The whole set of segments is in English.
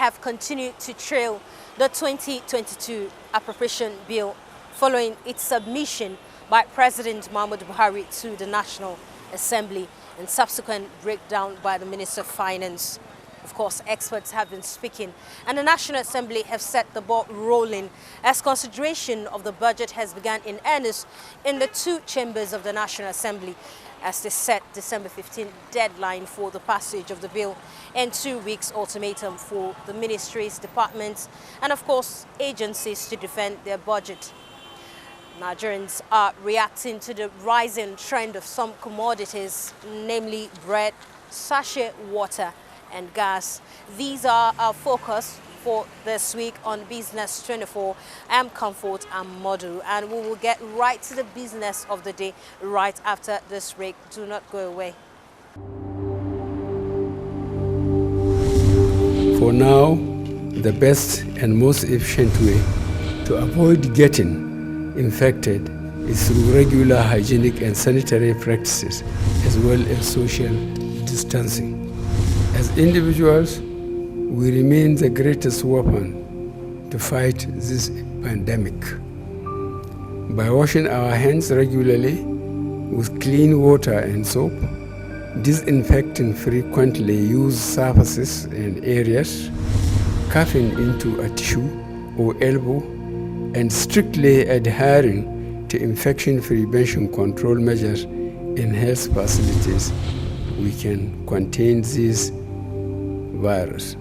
have continued to trail the 2022 appropriation bill following its submission by President Muhammadu Buhari to the National Assembly and subsequent breakdown by the Minister of Finance. Of course, experts have been speaking, and the National Assembly have set the ball rolling as consideration of the budget has begun in earnest in the two chambers of the National Assembly, as they set December 15th deadline for the passage of the bill and 2 weeks ultimatum for the ministries, departments, and of course, agencies to defend their budget. Nigerians are reacting to the rising trend of some commodities, namely bread, sachet water, and gas. These are our focus for this week on Business 24. I am Comfort Amodu, and we will get right to the business of the day right after this break. Do not go away. For now, the best and most efficient way to avoid getting infected is through regular hygienic and sanitary practices, as well as social distancing. As individuals, we remain the greatest weapon to fight this pandemic. By washing our hands regularly with clean water and soap, disinfecting frequently used surfaces and areas, coughing into a tissue or elbow, and strictly adhering to infection prevention control measures in health facilities, we can contain this virus.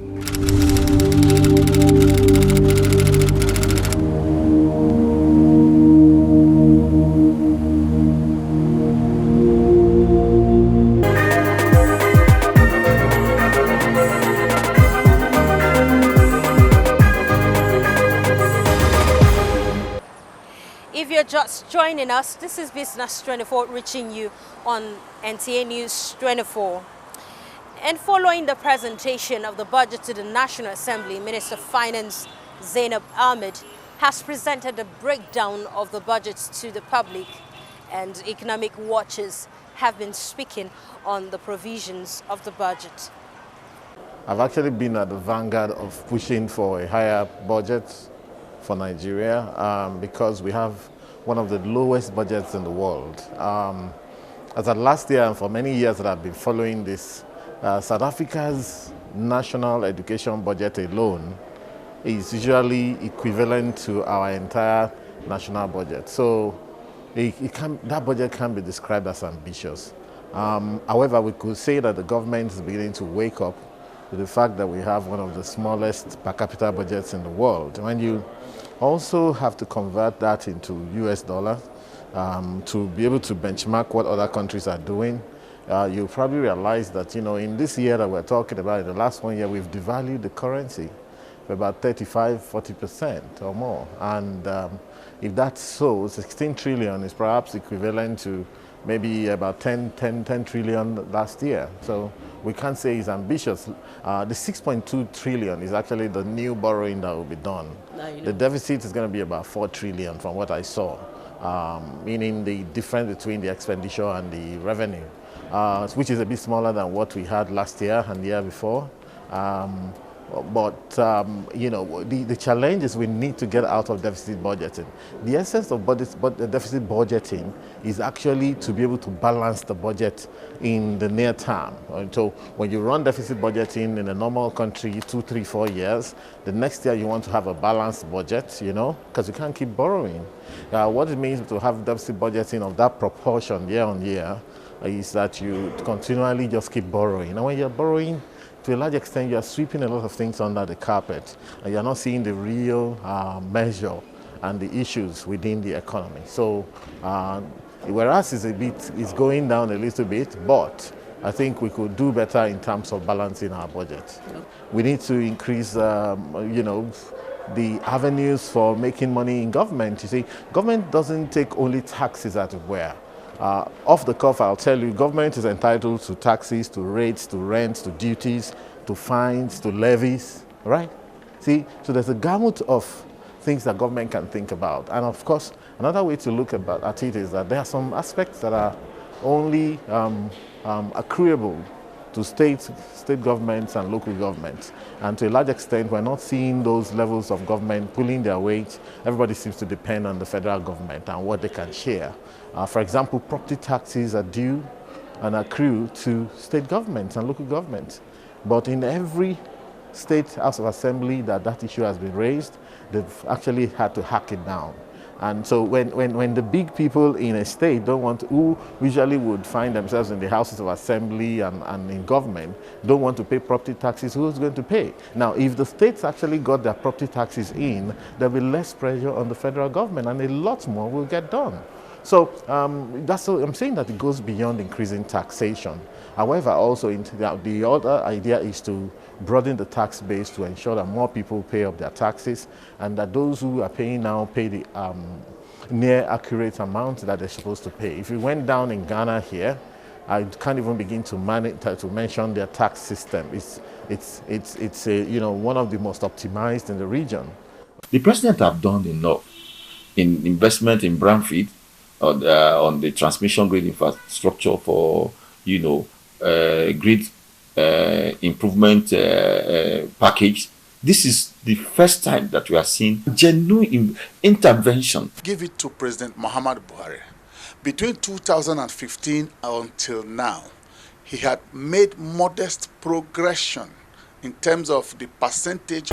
If you're just joining us, this is Business 24 reaching you on NTA News 24. And following the presentation of the budget to the National Assembly, Minister of Finance Zainab Ahmed has presented a breakdown of the budget to the public, and economic watchers have been speaking on the provisions of the budget. I've actually been at the vanguard of pushing for a higher budget for Nigeria because we have one of the lowest budgets in the world. As of last year and for many years that I've been following this, South Africa's national education budget alone is usually equivalent to our entire national budget. So that budget can be described as ambitious. However, we could say that the government is beginning to wake up to the fact that we have one of the smallest per capita budgets in the world. When you also have to convert that into US dollars to be able to benchmark what other countries are doing, you probably realize that, in this year that we're talking about, in the last 1 year, we've devalued the currency by about 35–40% or more. And if that's so, 16 trillion is perhaps equivalent to maybe about 10 trillion last year. So we can't say it's ambitious. The 6.2 trillion is actually the new borrowing that will be done. The deficit is going to be about 4 trillion from what I saw, meaning the difference between the expenditure and the revenue, which is a bit smaller than what we had last year and the year before. The challenge is we need to get out of deficit budgeting. The essence of deficit budgeting is actually to be able to balance the budget in the near term. So when you run deficit budgeting in a normal country 2, 3, 4 years, the next year you want to have a balanced budget, because you can't keep borrowing. What it means to have deficit budgeting of that proportion year on year is that you continually just keep borrowing. And when you're borrowing, to a large extent, you are sweeping a lot of things under the carpet, and you're not seeing the real measure and the issues within the economy. So, whereas it's going down a little bit, but I think we could do better in terms of balancing our budget. We need to increase, the avenues for making money in government. You see, government doesn't take only taxes as it were. Off the cuff, I'll tell you, government is entitled to taxes, to rates, to rents, to duties, to fines, to levies, right? See, so there's a gamut of things that government can think about. And of course, another way to look at it is that there are some aspects that are only accruable to state governments and local governments. And to a large extent, we're not seeing those levels of government pulling their weight. Everybody seems to depend on the federal government and what they can share. For example, property taxes are due and accrue to state governments and local governments. But in every state House of Assembly that issue has been raised, they've actually had to hack it down. And so when the big people in a state don't want to, who usually would find themselves in the Houses of Assembly and in government, don't want to pay property taxes, who's going to pay? Now, if the states actually got their property taxes in, there'll be less pressure on the federal government and a lot more will get done. So I'm saying that it goes beyond increasing taxation. However, also the other idea is to broaden the tax base to ensure that more people pay up their taxes and that those who are paying now pay the near accurate amount that they're supposed to pay. If you went down in Ghana here, I can't even begin to mention their tax system. It's one of the most optimized in the region. The president have done enough in investment in brownfield on the transmission grid infrastructure for grid improvement package. This is the first time that we are seeing genuine intervention. Give it to President Muhammadu Buhari. Between 2015 until now, he had made modest progression in terms of the percentage.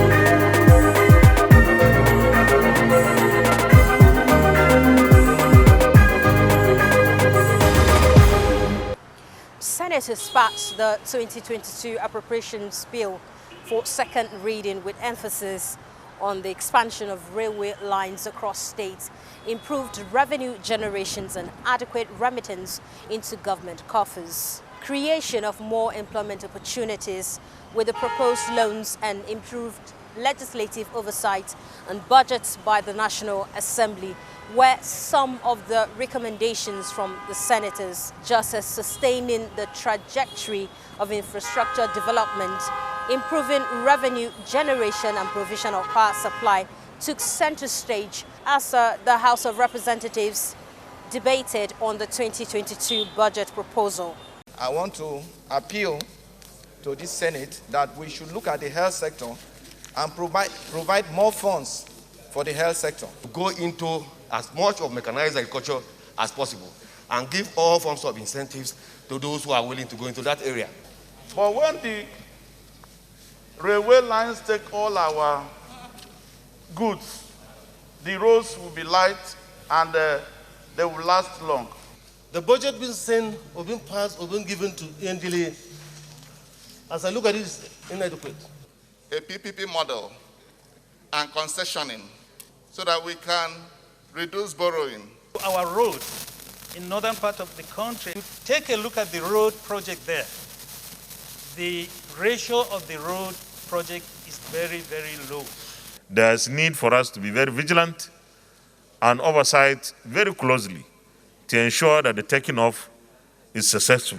Senators passed the 2022 Appropriations Bill for second reading with emphasis on the expansion of railway lines across states, improved revenue generations and adequate remittance into government coffers, creation of more employment opportunities with the proposed loans and improved legislative oversight and budgets by the National Assembly were some of the recommendations from the senators, just as sustaining the trajectory of infrastructure development, improving revenue generation and provision of power supply took center stage as the House of Representatives debated on the 2022 budget proposal. I want to appeal to the Senate that we should look at the health sector and provide more funds for the health sector. Go into as much of mechanized agriculture as possible and give all forms of incentives to those who are willing to go into that area. But when the railway lines take all our goods, the roads will be light and they will last long. The budget being sent or being passed or being given to NDLA, as I look at it, is inadequate. A PPP model and concessioning so that we can reduce borrowing. Our roads in northern part of the country, take a look at the road project there. The ratio of the road project is very, very low. There's need for us to be very vigilant and oversight very closely to ensure that the taking off is successful.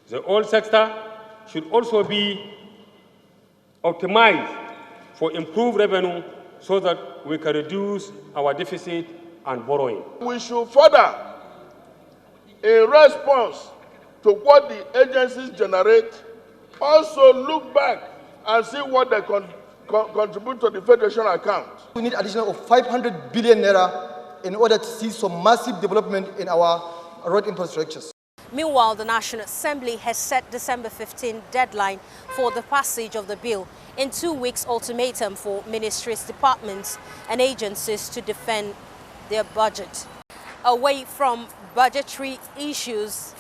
The oil sector should also be optimized for improved revenue so that we can reduce our deficit and borrowing. We should further, in response to what the agencies generate, also look back and see what they contribute to the Federation account. We need additional of 500 billion naira in order to see some massive development in our road infrastructures. Meanwhile, the National Assembly has set December 15 deadline for the passage of the bill in 2 weeks ultimatum for ministries, departments and agencies to defend their budget. Away from budgetary issues,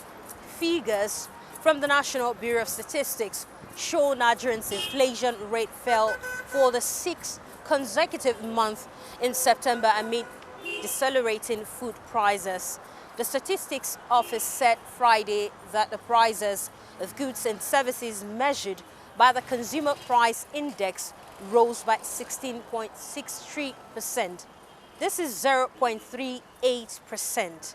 figures from the National Bureau of Statistics show Nigerians' inflation rate fell for the 6th consecutive month in September amid decelerating food prices. The Statistics Office said Friday that the prices of goods and services measured by the Consumer Price Index rose by 16.63%. This is 0.38%,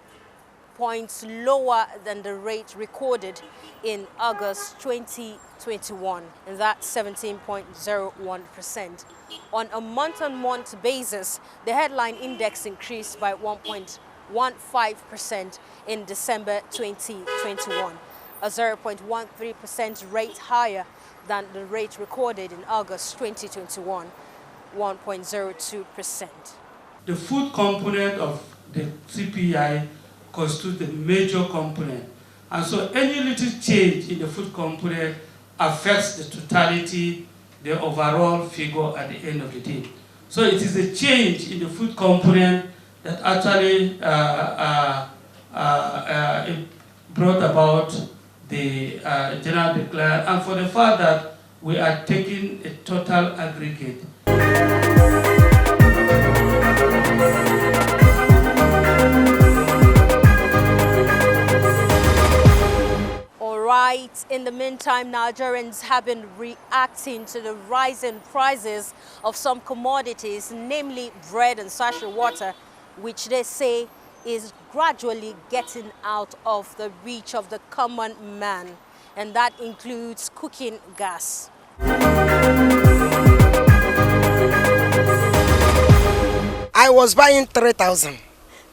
points lower than the rate recorded in August 2021, and that's 17.01%. On a month-on-month basis, the headline index increased by 1.15% in December 2021. a 0.13% rate higher than the rate recorded in August 2021, 1.02%. The food component of the CPI constitutes the major component. And so any little change in the food component affects the totality, the overall figure at the end of the day. So it is a change in the food component that actually brought about the general decline, and for the fact that we are taking a total aggregate. Right. In the meantime, Nigerians have been reacting to the rising prices of some commodities, namely bread and sachet water, which they say is gradually getting out of the reach of the common man. And that includes cooking gas. I was buying 3,000.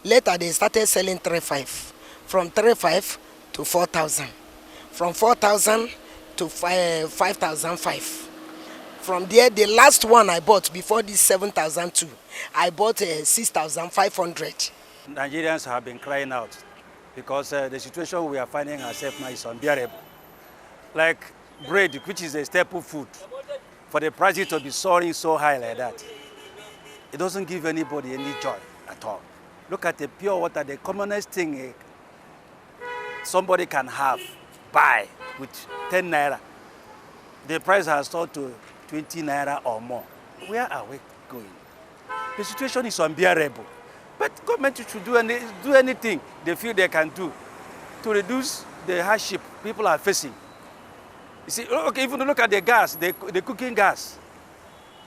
Later, they started selling 3,500. From 3,500 to 4,000. From 4,000 to 5,500. From there, the last one I bought before this 7,002, I bought 6,500. Nigerians have been crying out because the situation we are finding ourselves now is unbearable. Like bread, which is a staple food, for the prices to be soaring so high like that, it doesn't give anybody any joy at all. Look at the pure water, the commonest thing somebody can have. Buy with 10 naira. The price has soared to 20 naira or more. Where are we going? The situation is unbearable. But government should do anything they feel they can do to reduce the hardship people are facing. You see, okay, even look at the gas, the cooking gas.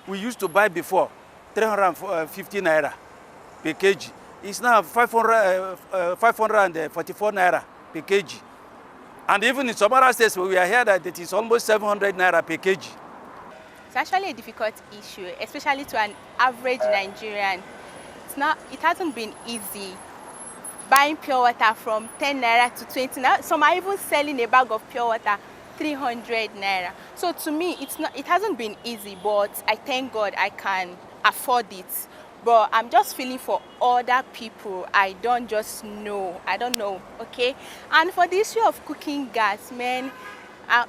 We used to buy before 350 naira per kg. It's now 544 naira per kg. And even in some other states, we are here that it is almost 700 naira per kg. It's actually a difficult issue, especially to an average Nigerian. It hasn't been easy buying pure water from 10 naira to 20 naira. Some are even selling a bag of pure water 300 naira. So to me, it hasn't been easy, but I thank God I can afford it. But I'm just feeling for other people. I don't know, okay? And for the issue of cooking gas, man,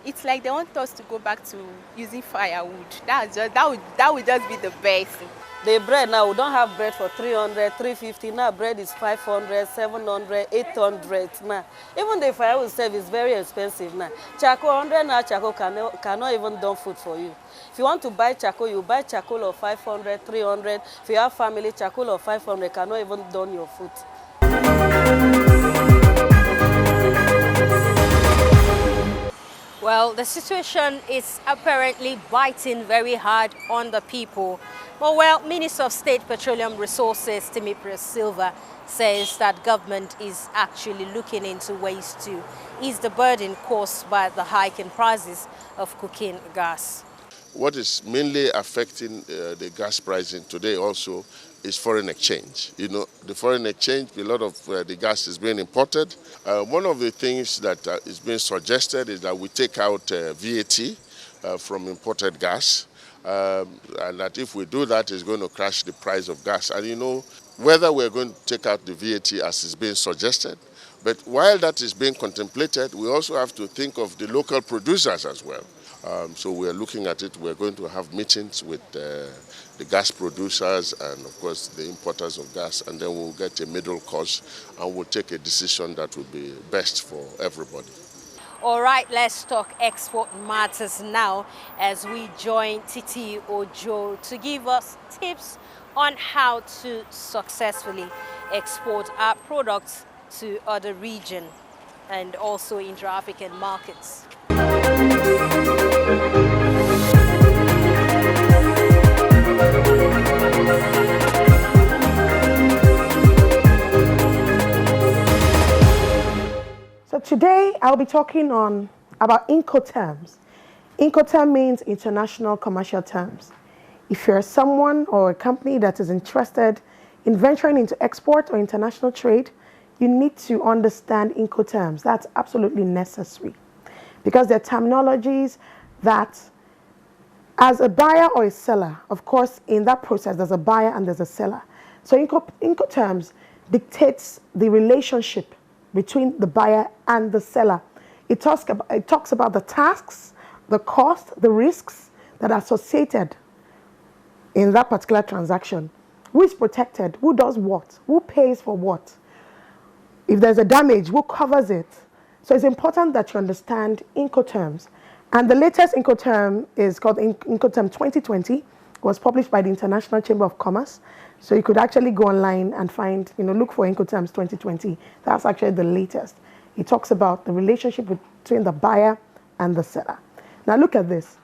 it's like they want us to go back to using firewood. That would just be the best. The bread now, we don't have bread for 300, 350. Now bread is 500, 700, 800 now. Even the firewood itself is very expensive now. Charcoal, 100 now, charcoal cannot even do food for you. If you want to buy charcoal, you buy charcoal of 500, 300. If you have family, charcoal of 500 cannot even don your food. Well, the situation is apparently biting very hard on the people. Well, Minister of State Petroleum Resources, Cpi Silva, says that government is actually looking into ways to ease the burden caused by the hike in prices of cooking gas. What is mainly affecting the gas pricing today also is foreign exchange. You know, the foreign exchange, a lot of the gas is being imported. One of the things that is being suggested is that we take out VAT from imported gas. And that if we do that, it's going to crash the price of gas. And you know, whether we're going to take out the VAT as is being suggested, but while that is being contemplated, we also have to think of the local producers as well. So we're looking at it. We're going to have meetings with the gas producers and, of course, the importers of gas, and then we'll get a middle course and we'll take a decision that will be best for everybody. All right, let's talk export matters now as we join Titi Ojo to give us tips on how to successfully export our products to other regions and also intra-African markets. So today I'll be talking about Incoterms. Incoterm means international commercial terms. If you're someone or a company that is interested in venturing into export or international trade, you need to understand Incoterms. That's absolutely necessary. because they're terminologies that, as a buyer or a seller, of course, in that process, there's a buyer and there's a seller. So Incoterms dictates the relationship between the buyer and the seller. It talks about the tasks, the cost, the risks that are associated in that particular transaction. Who is protected? Who does what? Who pays for what? If there's a damage, who covers it? So it's important that you understand Incoterms. And the latest Incoterm is called Incoterm 2020. It was published by the International Chamber of Commerce. So you could actually go online and find, look for Incoterms 2020. That's actually the latest. It talks about the relationship between the buyer and the seller. Now look at this.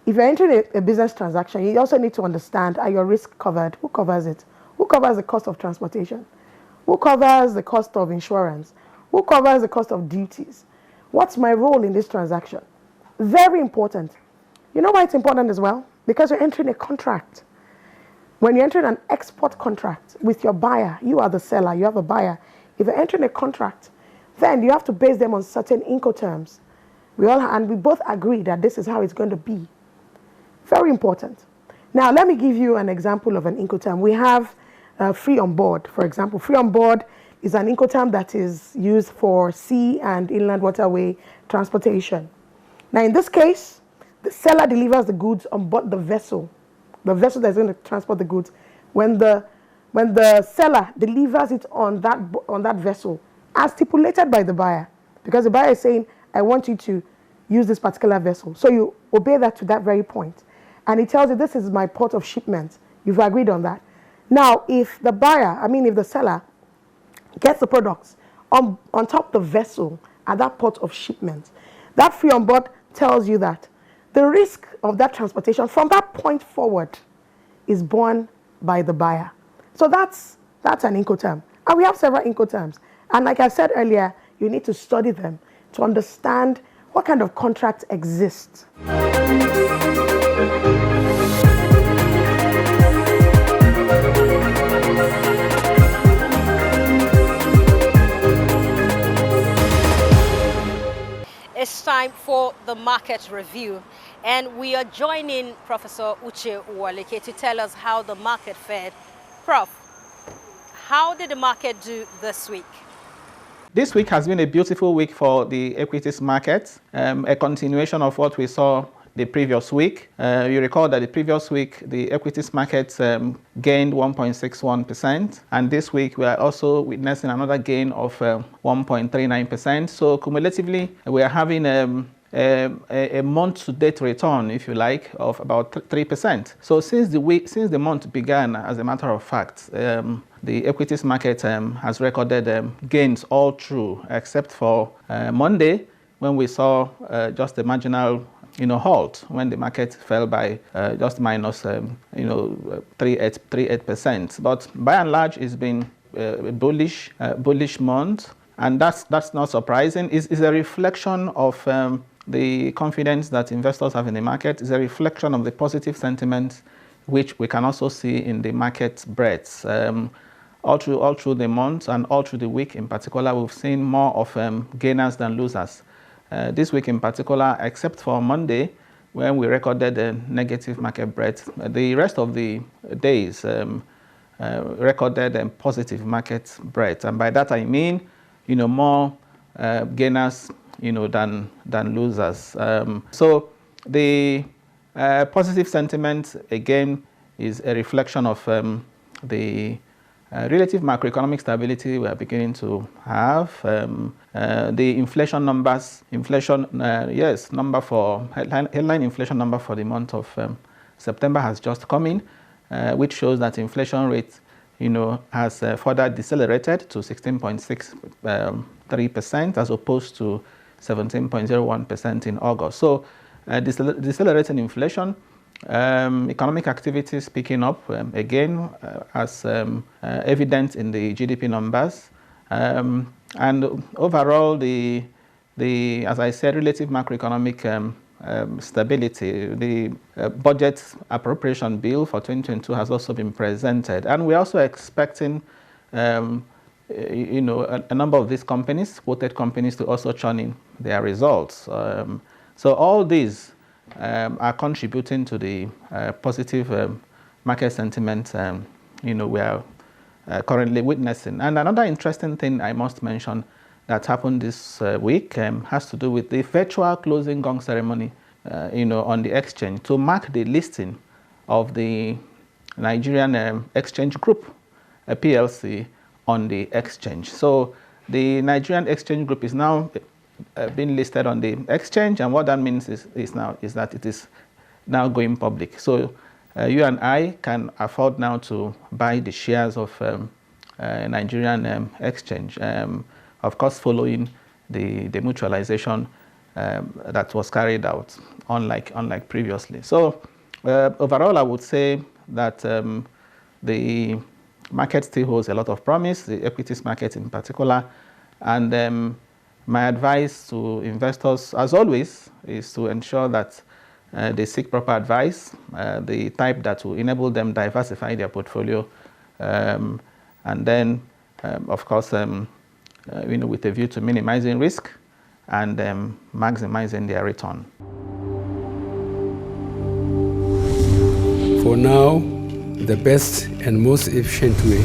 If you're entering a business transaction, you also need to understand, are your risks covered? Who covers it? Who covers the cost of transportation? Who covers the cost of insurance? Who covers the cost of duties? What's my role in this transaction? Very important. You know why it's important as well? Because you're entering a contract. When you're entering an export contract with your buyer, you are the seller, you have a buyer. If you're entering a contract, then you have to base them on certain Incoterms. We both agree that this is how it's going to be. Very important. Now, let me give you an example of an Incoterm. We have free on board, for example. Free on board is an Incoterm that is used for sea and inland waterway transportation. Now, in this case, the seller delivers the goods on board the vessel that's going to transport the goods. When the seller delivers it on that vessel, as stipulated by the buyer, because the buyer is saying, I want you to use this particular vessel. So you obey that to that very point. And it tells you, this is my port of shipment. You've agreed on that. Now, if the seller gets the products on top of the vessel at that port of shipment, that free on board tells you that the risk of that transportation from that point forward is borne by the buyer. So that's an Incoterm. And we have several Incoterms. And like I said earlier, you need to study them to understand what kind of contracts exist. It's time for the market review, and we are joining Professor Uche Uwaleke to tell us how the market fared. Prof, how did the market do this week? This week has been a beautiful week for the equities market, a continuation of what we saw the previous week. You recall that the previous week, the equities market gained 1.61%, and this week we are also witnessing another gain of 1.39%. So cumulatively, we are having a month-to-date return, if you like, of about 3%. So since the month began, as a matter of fact, the equities market has recorded gains all through, except for Monday, when we saw just a marginal halt, when the market fell by just minus 3.8%. But by and large, it's been a bullish month, and that's not surprising. It's a reflection of the confidence that investors have in the market. It's a reflection of the positive sentiment, which we can also see in the market breadths. All through the month and all through the week in particular, we've seen more of gainers than losers. This week in particular, except for Monday, when we recorded a negative market breadth, the rest of the days recorded a positive market breadth. And by that I mean, more gainers, than losers. So the positive sentiment, again, is a reflection of the relative macroeconomic stability we are beginning to have. The inflation numbers, headline inflation number for the month of September has just come in, which shows that inflation rate, has further decelerated to 16.63% as opposed to 17.01% in August. So decelerating inflation, economic activities picking up again, as evident in the GDP numbers, and overall the as I said, relative macroeconomic stability. The budget appropriation bill for 2022 has also been presented, and we're also expecting a number of these companies, quoted companies, to also churn in their results. So all these are contributing to the positive market sentiment we are currently witnessing. And another interesting thing I must mention that happened this week has to do with the virtual closing gong ceremony on the exchange to mark the listing of the Nigerian Exchange Group, a PLC, on the exchange. So the Nigerian Exchange Group is now being listed on the exchange, and what that means is that it is now going public. So you and I can afford now to buy the shares of Nigerian exchange, of course following the mutualization that was carried out, unlike previously. So overall, I would say that the market still holds a lot of promise, the equities market in particular, and my advice to investors, as always, is to ensure that they seek proper advice, the type that will enable them diversify their portfolio, and then, of course, with a view to minimizing risk and maximizing their return. For now, the best and most efficient way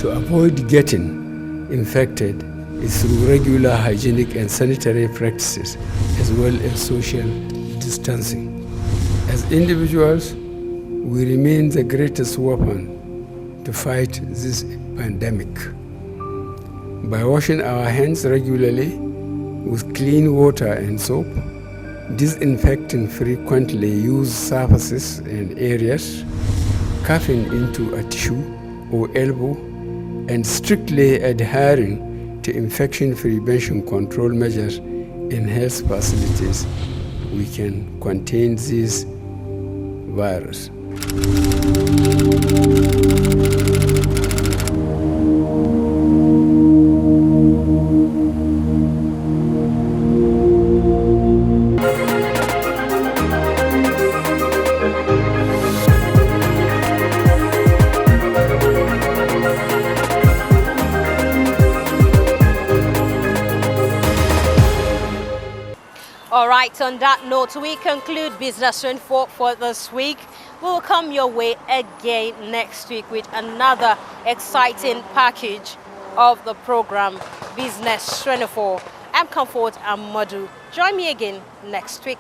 to avoid getting infected is through regular hygienic and sanitary practices, as well as social distancing. As individuals, we remain the greatest weapon to fight this pandemic. By washing our hands regularly with clean water and soap, disinfecting frequently used surfaces and areas, coughing into a tissue or elbow, and strictly adhering to infection prevention control measures in health facilities, we can contain this virus. All right, on that note, we conclude Business 24 for this week. We will come your way again next week with another exciting package of the program Business 24. I'm Comfort and Madhu. Join me again next week.